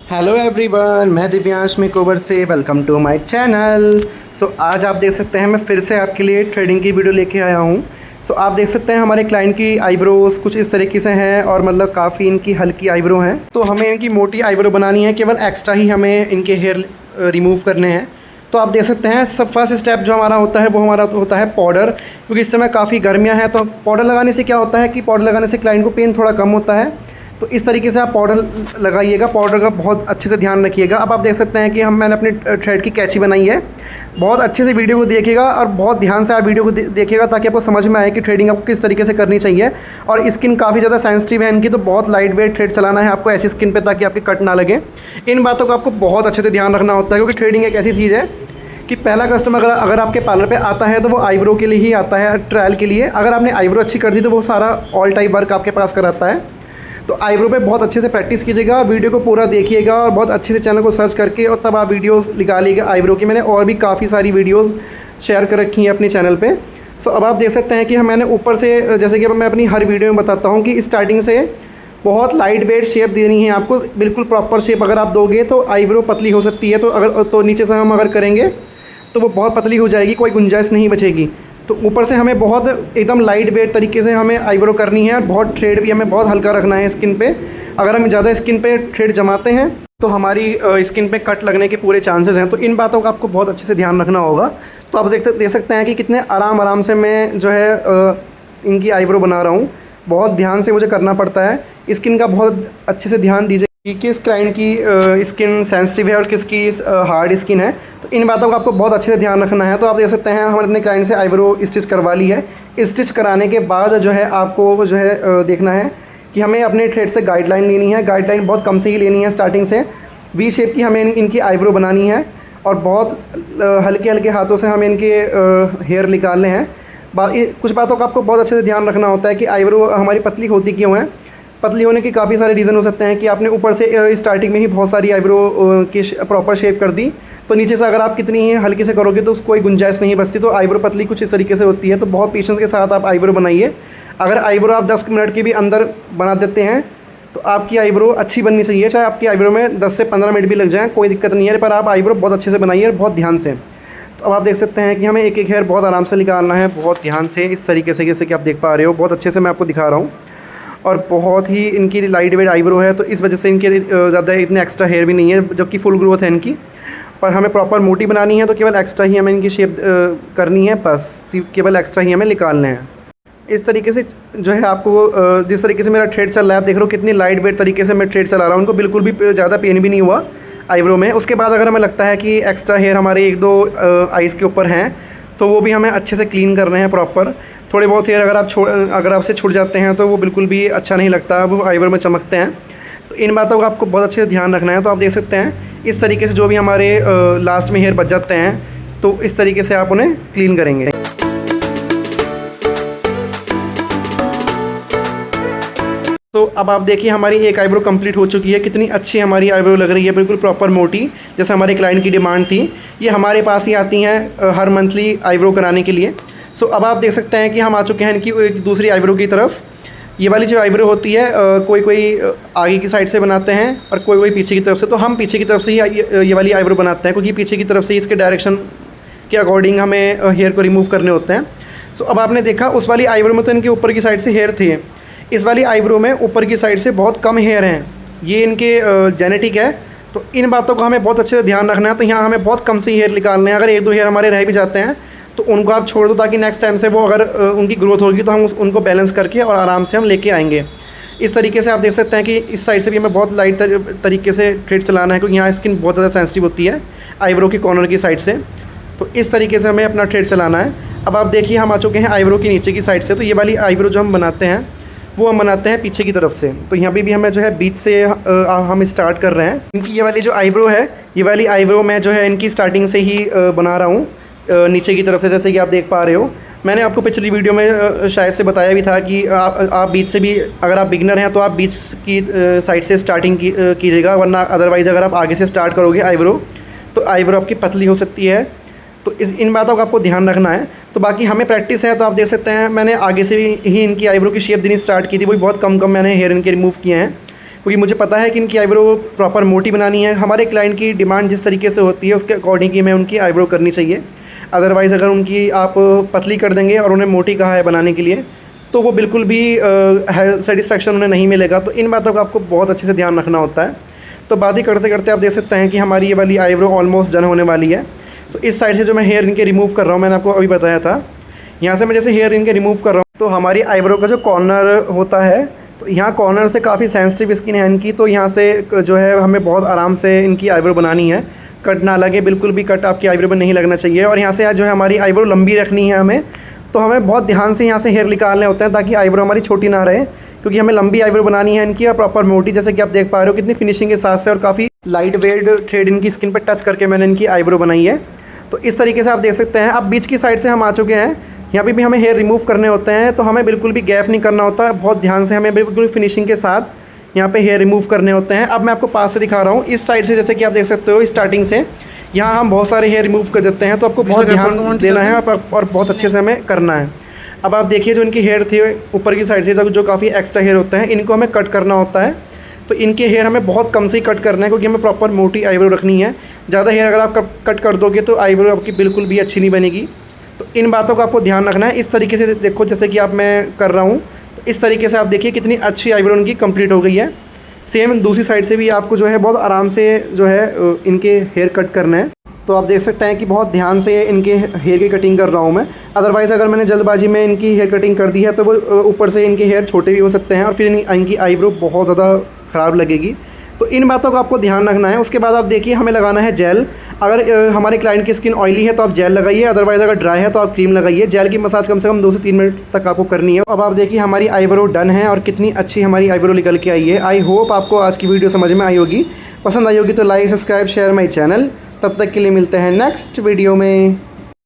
Hello everyone, मैं Divyansh makeover से welcome to my channel. आज आप देख सकते हैं मैं फिर से आपके लिए थ्रेडिंग की वीडियो लेके आया हूँ। आप देख सकते हैं हमारे क्लाइंट की आईब्रोज कुछ इस तरीके से हैं और मतलब काफ़ी इनकी हल्की आईब्रो हैं। तो हमें इनकी मोटी आईब्रो बनानी है, केवल एक्स्ट्रा ही हमें इनके हेयर रिमूव करने हैं। तो आप देख सकते हैं सब फर्स्ट स्टेप जो हमारा होता है वो हमारा होता है पाउडर, क्योंकि इस समय काफ़ी गर्मियाँ हैं। तो पाउडर लगाने से क्या होता है कि पाउडर लगाने से क्लाइंट को पेन थोड़ा कम होता है। तो इस तरीके से आप पाउडर लगाइएगा, पाउडर का बहुत अच्छे से ध्यान रखिएगा। अब आप देख सकते हैं कि मैंने अपनी थ्रेड की कैंची बनाई है। बहुत अच्छे से वीडियो को देखिएगा और बहुत ध्यान से आप वीडियो को देखिएगा ताकि आपको समझ में आए कि थ्रेडिंग आपको किस तरीके से करनी चाहिए। और स्किन काफ़ी ज़्यादा सेंसिटिव है इनकी, तो बहुत लाइट वेट थ्रेड चलाना है आपको ऐसी स्किन पे ताकि आपकी कट ना लगे। इन बातों का आपको बहुत अच्छे से ध्यान रखना होता है, क्योंकि थ्रेडिंग एक ऐसी चीज़ है कि पहला कस्टमर अगर आपके पार्लर पे आता है तो वो आईब्रो के लिए ही आता है, ट्रायल के लिए। अगर आपने आईब्रो अच्छी कर दी तो वो सारा ऑल टाइप वर्क आपके पास कराता है। तो आईब्रो पे बहुत अच्छे से प्रैक्टिस कीजिएगा, वीडियो को पूरा देखिएगा और बहुत अच्छे से चैनल को सर्च करके और तब आप वीडियोस निकालिएगा आईब्रो की। मैंने और भी काफ़ी सारी वीडियोस शेयर कर रखी हैं अपने चैनल पे। अब आप देख सकते हैं कि मैंने ऊपर से, जैसे कि मैं अपनी हर वीडियो में बताता हूँ कि स्टार्टिंग से बहुत लाइट वेट शेप देनी है आपको, बिल्कुल प्रॉपर शेप अगर आप दोगे तो आईब्रो पतली हो सकती है। तो नीचे से हम अगर करेंगे तो वो बहुत पतली हो जाएगी, कोई गुंजाइश नहीं बचेगी। तो ऊपर से हमें बहुत एकदम लाइट वेट तरीके से हमें आईब्रो करनी है और बहुत थ्रेड भी हमें बहुत हल्का रखना है स्किन पे। अगर हम ज़्यादा स्किन पे थ्रेड जमाते हैं तो हमारी स्किन पे कट लगने के पूरे चांसेस हैं। तो इन बातों का आपको बहुत अच्छे से ध्यान रखना होगा। तो आप देख सकते हैं कि कितने आराम से मैं जो है इनकी आईब्रो बना रहा हूँ। बहुत ध्यान से मुझे करना पड़ता है, स्किन का बहुत अच्छे से ध्यान दीजिए कि किस क्लाइंट की स्किन सेंसिटिव है और किसकी हार्ड स्किन है। तो इन बातों का आपको बहुत अच्छे से ध्यान रखना है। तो आप देख सकते हैं हमने अपने क्लाइंट से आईब्रो स्टिच करवा ली है। स्टिच कराने के बाद जो है आपको जो है देखना है कि हमें अपने थ्रेड से गाइडलाइन लेनी है। गाइडलाइन बहुत कम से ही लेनी है, स्टार्टिंग से वी शेप की हमें इनकी आईब्रो बनानी है और बहुत हल्के हल्के हाथों से हमें इनके हेयर निकालने हैं। कुछ बातों का आपको बहुत अच्छे से ध्यान रखना होता है कि आईब्रो हमारी पतली होती क्यों है। पतली होने के काफ़ी सारे रीज़न हो सकते हैं कि आपने ऊपर से स्टार्टिंग में ही बहुत सारी आईब्रो की प्रॉपर शेप कर दी, तो नीचे से अगर आप कितनी ही हल्के से करोगे तो उसको कोई गुंजाइश नहीं बचती। तो आईब्रो पतली कुछ इस तरीके से होती है। तो बहुत पेशेंस के साथ आप आईब्रो बनाइए। अगर आईब्रो आप 10 मिनट के भी अंदर बना देते हैं तो आपकी आईब्रो अच्छी बननी चाहिए। चाहे आपकी आईब्रो में 10 से 15 मिनट भी लग जाएँ, कोई दिक्कत नहीं है, पर आप आईब्रो बहुत अच्छे से बनाइए और बहुत ध्यान से। तो अब आप देख सकते हैं कि हमें एक एक हेयर बहुत आराम से निकालना है, बहुत ध्यान से, इस तरीके से जैसे कि आप देख पा रहे हो। बहुत अच्छे से मैं आपको दिखा रहा हूँ और बहुत ही इनकी लाइट वेट आईब्रो है, तो इस वजह से इनके ज़्यादा इतने एक्स्ट्रा हेयर भी नहीं है, जबकि फुल ग्रोथ है इनकी। पर हमें प्रॉपर मोटी बनानी है तो केवल एक्स्ट्रा ही हमें इनकी शेप करनी है, बस केवल एक्स्ट्रा ही हमें निकालने हैं। इस तरीके से जो है आपको जिस तरीके से मेरा थ्रेड चल रहा है, आप देख रहे हो कितनी लाइट वेट तरीके से मैं थ्रेड चला रहा हूँ। उनको बिल्कुल भी ज़्यादा पेन भी नहीं हुआ आईब्रो में। उसके बाद अगर हमें लगता है कि एक्स्ट्रा हेयर हमारे 1-2 आइज़ के ऊपर हैं तो वो भी हमें अच्छे से क्लीन करने हैं प्रॉपर। थोड़े बहुत हेयर अगर आपसे छूट जाते हैं तो वो बिल्कुल भी अच्छा नहीं लगता, वो आईब्रो में चमकते हैं। तो इन बातों का आपको बहुत अच्छे से ध्यान रखना है। तो आप देख सकते हैं इस तरीके से जो भी हमारे लास्ट में हेयर बच जाते हैं तो इस तरीके से आप उन्हें क्लीन करेंगे। तो अब आप देखिए हमारी एक आईब्रो कंप्लीट हो चुकी है। कितनी अच्छी हमारी आईब्रो लग रही है, बिल्कुल प्रॉपर मोटी, जैसे हमारे क्लाइंट की डिमांड थी। ये हमारे पास ही आती हैं हर मंथली आईब्रो कराने के लिए। अब आप देख सकते हैं कि हम आ चुके हैं इनकी दूसरी आईब्रो की तरफ। ये वाली जो आईब्रो होती है कोई आगे की साइड से बनाते हैं और कोई पीछे की तरफ से। तो हम पीछे की तरफ से ही ये वाली आईब्रो बनाते हैं, क्योंकि पीछे की तरफ से इसके डायरेक्शन के अकॉर्डिंग हमें हेयर को रिमूव करने होते हैं। अब आपने देखा उस वाली आईब्रो में तो इनके ऊपर की साइड से हेयर थे, इस वाली आईब्रो में ऊपर की साइड से बहुत कम हेयर हैं। ये इनके जेनेटिक है। तो इन बातों का हमें बहुत अच्छे से ध्यान रखना है। तो यहाँ हमें बहुत कम से हेयर निकालने हैं। अगर 1-2 हेयर हमारे रह भी जाते हैं तो उनको आप छोड़ दो, ताकि नेक्स्ट टाइम से वो अगर उनकी ग्रोथ होगी तो हम उनको बैलेंस करके और आराम से हम लेके आएंगे। इस तरीके से आप देख सकते हैं कि इस साइड से भी हमें बहुत लाइट तरीके से थ्रेड चलाना है, क्योंकि यहाँ स्किन बहुत ज़्यादा सेंसिटिव होती है आईब्रो के कॉर्नर की साइड से। तो इस तरीके से हमें अपना थ्रेड चलाना है। अब आप देखिए हम आ चुके हैं आईब्रो की नीचे की साइड से। तो ये वाली आईब्रो जो हम बनाते हैं वो हम बनाते हैं पीछे की तरफ से। तो यहाँ पे भी हमें जो है बीच से हम स्टार्ट कर रहे हैं। इनकी ये वाली जो आईब्रो है, ये वाली आईब्रो मैं जो है इनकी स्टार्टिंग से ही बना रहा हूँ नीचे की तरफ से, जैसे कि आप देख पा रहे हो। मैंने आपको पिछली वीडियो में शायद से बताया भी था कि आप बीच से भी, अगर आप बिगनर हैं तो आप बीच की साइड से स्टार्टिंग कीजिएगा, वरना अदरवाइज़ अगर आप आगे से स्टार्ट करोगे आईब्रो तो आईब्रो आपकी पतली हो सकती है। तो इन बातों का आपको ध्यान रखना है। तो बाकी हमें प्रैक्टिस है। तो आप देख सकते हैं मैंने आगे से ही इनकी आईब्रो की शेप देनी स्टार्ट की थी, वही बहुत कम मैंने हेयर इनके रिमूव किए हैं। क्योंकि मुझे पता है कि इनकी आईब्रो प्रॉपर मोटी बनानी है। हमारे क्लाइंट की डिमांड जिस तरीके से होती है उसके अकॉर्डिंग ही हमें उनकी आईब्रो करनी चाहिए। अदरवाइज़ अगर उनकी आप पतली कर देंगे और उन्हें मोटी कहा है बनाने के लिए तो वो बिल्कुल भी सेटिस्फेक्शन उन्हें नहीं मिलेगा। तो इन बातों का आपको बहुत अच्छे से ध्यान रखना होता है। तो बात ही करते करते आप देख सकते हैं कि हमारी ये वाली आईब्रो ऑलमोस्ट डन होने वाली है। तो इस साइड से जो मैं हेयर इनके रिमूव कर रहा हूँ, मैंने आपको अभी बताया था, यहाँ से मैं जैसे हेयर इनके रिमूव कर रहा हूँ तो हमारी आईब्रो का जो कॉर्नर होता है तो यहाँ कॉर्नर से काफ़ी सेंसिटिव स्किन है इनकी। तो यहाँ से जो है हमें बहुत आराम से इनकी आईब्रो बनानी है, कट ना लगे, बिल्कुल भी कट आपकी आईब्रो में नहीं लगना चाहिए। और यहाँ से जो है हमारी आईब्रो लंबी रखनी है हमें, तो हमें बहुत ध्यान से यहाँ से हेयर निकालने होते हैं ताकि आईब्रो हमारी छोटी ना रहे, क्योंकि हमें लंबी आईब्रो बनानी है इनकी और प्रॉपर मोटी। जैसे कि आप देख पा रहे हो कितनी फिनिशिंग के साथ से और काफ़ी लाइट वेट थ्रेड इनकी स्किन पर टच करके मैंने इनकी आईब्रो बनाई है। तो इस तरीके से आप देख सकते हैं। अब बीच की साइड से हम आ चुके हैं, यहाँ पे भी हमें हेयर रिमूव करने होते हैं। तो हमें बिल्कुल भी गैप नहीं करना होता, बहुत ध्यान से हमें बिल्कुल फिनिशिंग के साथ यहाँ पे हेयर रिमूव करने होते हैं। अब मैं आपको पास से दिखा रहा हूँ, इस साइड से जैसे कि आप देख सकते हो स्टार्टिंग से यहाँ हम बहुत सारे हेयर रिमूव कर देते हैं। तो आपको बहुत ध्यान देना है और बहुत अच्छे से हमें करना है। अब आप देखिए जो इनकी हेयर थी ऊपर की साइड से जो काफ़ी एक्स्ट्रा हेयर होते हैं इनको हमें कट करना होता है। तो इनके हेयर हमें बहुत कम से ही कट करना है, क्योंकि हमें प्रॉपर मोटी आईब्रो रखनी है। ज़्यादा हेयर अगर आप कट कर दोगे तो आईब्रो आपकी बिल्कुल भी अच्छी नहीं बनेगी। तो इन बातों का आपको ध्यान रखना है। इस तरीके से देखो, जैसे कि आप मैं कर रहा हूँ, तो इस तरीके से आप देखिए कितनी अच्छी आईब्रो उनकी कंप्लीट हो गई है। सेम दूसरी साइड से भी आपको जो है बहुत आराम से जो है इनके हेयर कट करना है। तो आप देख सकते हैं कि बहुत ध्यान से इनके हेयर की कटिंग कर रहा हूँ मैं। अदरवाइज़ अगर मैंने जल्दबाजी में इनकी हेयर कटिंग कर दी है तो वो ऊपर से इनके हेयर छोटे भी हो सकते हैं और फिर इनकी आईब्रो बहुत ज़्यादा ख़राब लगेगी। तो इन बातों का आपको ध्यान रखना है। उसके बाद आप देखिए हमें लगाना है जेल। अगर हमारे क्लाइंट की स्किन ऑयली है तो आप जेल लगाइए, अदरवाइज़ अगर ड्राई है तो आप क्रीम लगाइए। जेल की मसाज कम से कम 2 से 3 मिनट तक आपको करनी है। अब आप देखिए हमारी आईब्रो डन है और कितनी अच्छी हमारी आईब्रो निकल के आई है। आई होप आपको आज की वीडियो समझ में आई होगी। पसंद आई होगी तो like, subscribe, share my channel. तब तक के लिए मिलते हैं नेक्स्ट वीडियो में।